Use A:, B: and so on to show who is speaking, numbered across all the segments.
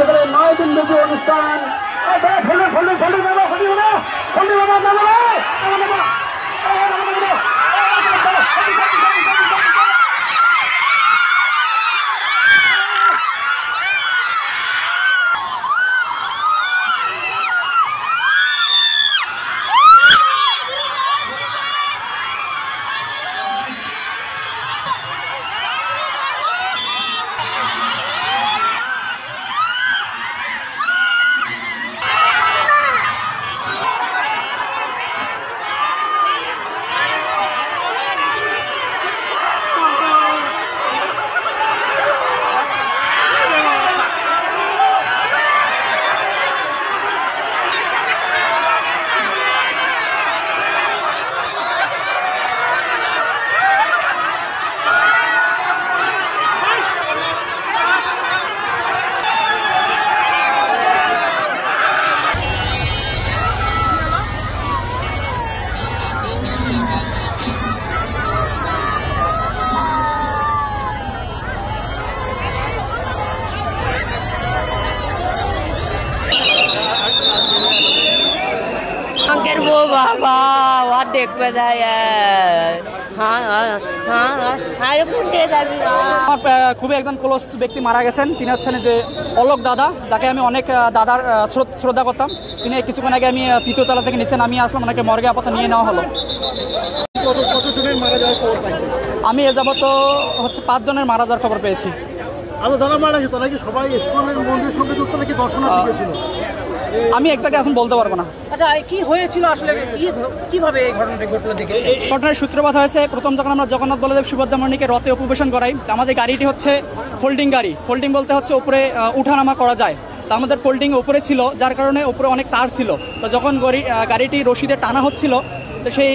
A: এবারে 9 দিন ব্যাপী অনুষ্ঠান।
B: वो बाबा वहाँ देख पे जाए हाँ हाँ हाँ हाँ
C: খুবই একজন ক্লোজ ব্যক্তি মারা গেছেন। তিনি হচ্ছেন যে অলোক দাদা, যাকে আমি অনেক দাদার শ্রদ্ধা করতাম। তিনি কিছুক্ষণ আগে আমি তৃতীয় তলা থেকে নিচে নামিয়ে আসলাম, ওনাকে মর্গে আপাতত নিয়ে নেওয়া হলো।
D: কতজনের মারা যাওয়ার খবর পাইছেন?
C: আমি এ যাবত হচ্ছে 5 জনের মারা যাওয়ার খবর পেয়েছি।
D: আরো যারা মারা গেছে তারা কি সবাই ইসকনের মন্দিরের সঙ্গে যুক্ত নাকি দর্শনার্থী ছিল?
C: আমি এক্স্যাক্টলি এখন বলতে পারবো না।
E: আচ্ছা, কি হয়েছিল আসলে, কিভাবে এই ঘটনাটি ঘটলো? দেখে
C: ঘটনার সূত্রপাত হয়েছে প্রথম যখন আমরা জগন্নাথ বলদেব সুভদ্রা মণিকে রথে উপবেশন করাই। আমাদের গাড়িটি হচ্ছে ফোল্ডিং গাড়ি। ফোল্ডিং বলতে হচ্ছে উপরে উঠানামা করা যায়। তো আমাদের ফোল্ডিং উপরে ছিল, যার কারণে উপরে অনেক তার ছিল। তো যখন গাড়িটি রশিদে টানা হচ্ছিল, তো সেই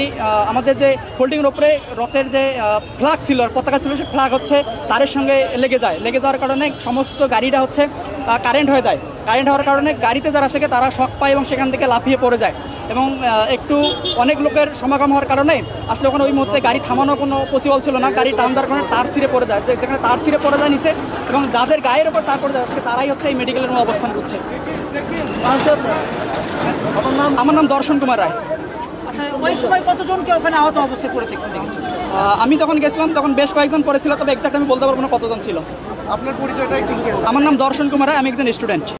C: আমাদের যে ফোল্ডিংয়ের উপরে রথের যে ফ্ল্যাগ ছিল, পতাকা ছিল, সেই ফ্ল্যাগ হচ্ছে তারের সঙ্গে লেগে যায়। লেগে যাওয়ার কারণে সমস্ত গাড়িটা হচ্ছে কারেন্ট হয়ে যায়। কারেন্ট হওয়ার কারণে গাড়িতে যারা আছে তারা শক পায় এবং সেখান থেকে লাফিয়ে পড়ে যায়। এবং একটু অনেক লোকের সমাগম হওয়ার কারণে আসলে ওখানে ওই মুহূর্তে গাড়ি থামানো কোনো পসিবল ছিল না। গাড়ি টান দেওয়ার কারণে তার ছিঁড়ে পড়ে যায়, যেখানে তার ছিঁড়ে পড়ে যায় নিচে, এবং যাদের গায়ের ওপর তার পড়ে যায় আজকে তারাই হচ্ছে এই মেডিকেলের রুমে অবস্থান করছে। আমার নাম দর্শন কুমার রায়।
E: আচ্ছা, ওই সময় কতজনকে ওখানে আহত অবস্থায় পড়ে দেখতে?
C: আমি তখন গেছিলাম, তখন বেশ কয়েকজন পড়েছিল, তবে এক্সাক্ট আমি বলতে পারবো না কতজন ছিল।
D: আপনার পরিচয়টা একটু?
C: আমার নাম দর্শন কুমার রায়, আমি একজন স্টুডেন্ট।